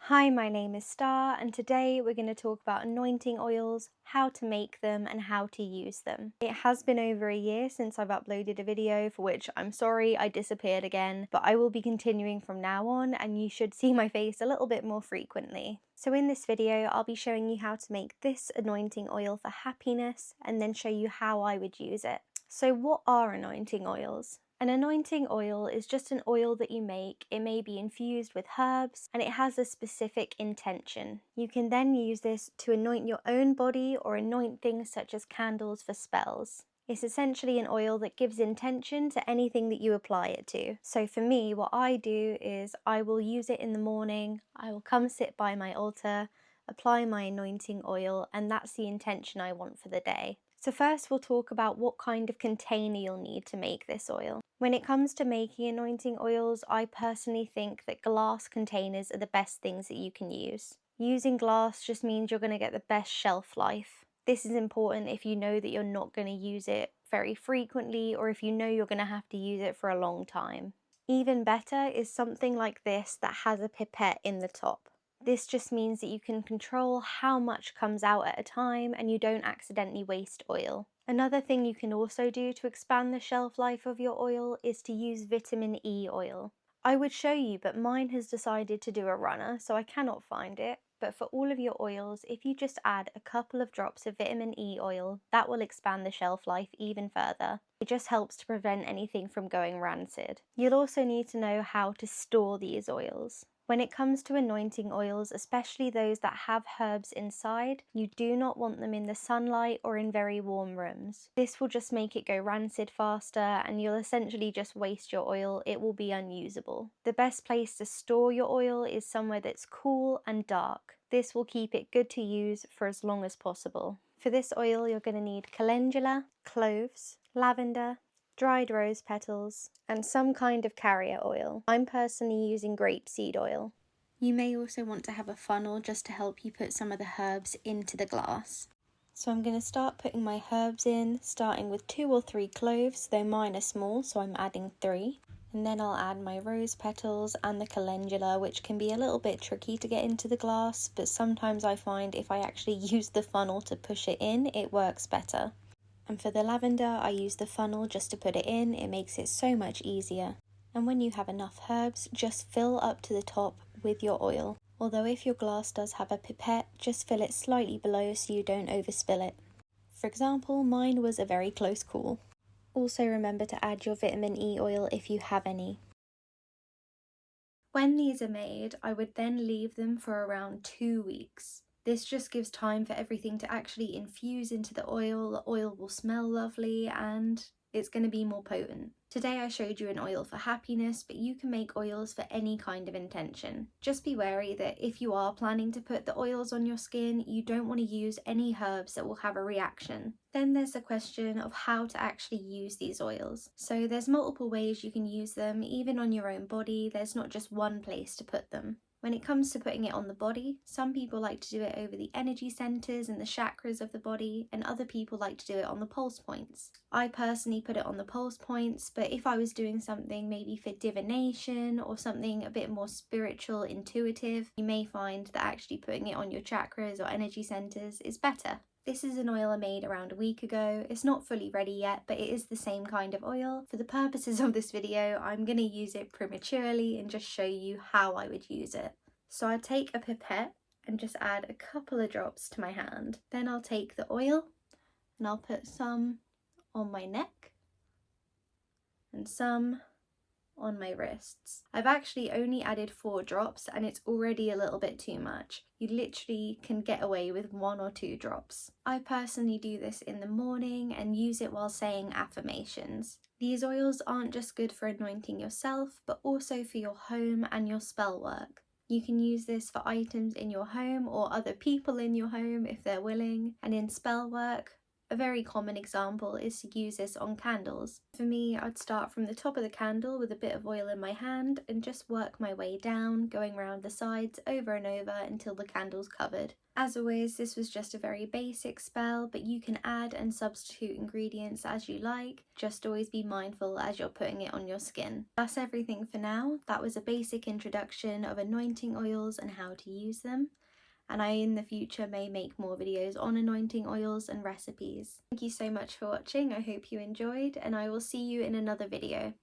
Hi, my name is Star, and today we're going to talk about anointing oils, how to make them, and how to use them. It has been over a year since I've uploaded a video, for which I'm sorry I disappeared again, but I will be continuing from now on, and you should see my face a little bit more frequently. So in this video, I'll be showing you how to make this anointing oil for happiness, and then show you how I would use it. So what are anointing oils? An anointing oil is just an oil that you make. It may be infused with herbs and it has a specific intention. You can then use this to anoint your own body or anoint things such as candles for spells. It's essentially an oil that gives intention to anything that you apply it to. So for me, what I do is I will use it in the morning, I will come sit by my altar, apply my anointing oil, and that's the intention I want for the day. So first we'll talk about what kind of container you'll need to make this oil. When it comes to making anointing oils, I personally think that glass containers are the best things that you can use. Using glass just means you're going to get the best shelf life. This is important if you know that you're not going to use it very frequently, or if you know you're going to have to use it for a long time. Even better is something like this that has a pipette in the top. This just means that you can control how much comes out at a time and you don't accidentally waste oil. Another thing you can also do to expand the shelf life of your oil is to use vitamin E oil. I would show you, but mine has decided to do a runner, so I cannot find it. But for all of your oils, if you just add a couple of drops of vitamin E oil, that will expand the shelf life even further. It just helps to prevent anything from going rancid. You'll also need to know how to store these oils. When it comes to anointing oils, especially those that have herbs inside, you do not want them in the sunlight or in very warm rooms. This will just make it go rancid faster and you'll essentially just waste your oil. It will be unusable. The best place to store your oil is somewhere that's cool and dark. This will keep it good to use for as long as possible. For this oil, you're going to need calendula, cloves, lavender, dried rose petals, and some kind of carrier oil. I'm personally using grapeseed oil. You may also want to have a funnel just to help you put some of the herbs into the glass. So I'm going to start putting my herbs in, starting with 2 or 3 cloves, though mine are small, so I'm adding 3. And then I'll add my rose petals and the calendula, which can be a little bit tricky to get into the glass, but sometimes I find if I actually use the funnel to push it in, it works better. And for the lavender, I use the funnel just to put it in. It makes it so much easier. And when you have enough herbs, just fill up to the top with your oil. Although if your glass does have a pipette, just fill it slightly below so you don't overspill it. For example, mine was a very close call. Also remember to add your vitamin E oil if you have any. When these are made, I would then leave them for around 2 weeks. This just gives time for everything to actually infuse into the oil will smell lovely, and it's going to be more potent. Today I showed you an oil for happiness, but you can make oils for any kind of intention. Just be wary that if you are planning to put the oils on your skin, you don't want to use any herbs that will have a reaction. Then there's the question of how to actually use these oils. So there's multiple ways you can use them, even on your own body. There's not just one place to put them. When it comes to putting it on the body, some people like to do it over the energy centers and the chakras of the body, and other people like to do it on the pulse points. I personally put it on the pulse points, but if I was doing something maybe for divination or something a bit more spiritual, intuitive, you may find that actually putting it on your chakras or energy centers is better. This is an oil I made around a week ago. It's not fully ready yet, but it is the same kind of oil. For the purposes of this video, I'm going to use it prematurely and just show you how I would use it. So I take a pipette and just add a couple of drops to my hand. Then I'll take the oil and I'll put some on my neck and some on my wrists. I've actually only added 4 drops and it's already a little bit too much. You literally can get away with 1 or 2 drops. I personally do this in the morning and use it while saying affirmations. These oils aren't just good for anointing yourself, but also for your home and your spell work. You can use this for items in your home or other people in your home if they're willing, and in spell work, A very common example is to use this on candles. For me, I'd start from the top of the candle with a bit of oil in my hand and just work my way down, going around the sides over and over until the candle's covered. As always, this was just a very basic spell, but you can add and substitute ingredients as you like. Just always be mindful as you're putting it on your skin. That's everything for now. That was a basic introduction of anointing oils and how to use them. And I in the future may make more videos on anointing oils and recipes. Thank you so much for watching. I hope you enjoyed, and I will see you in another video.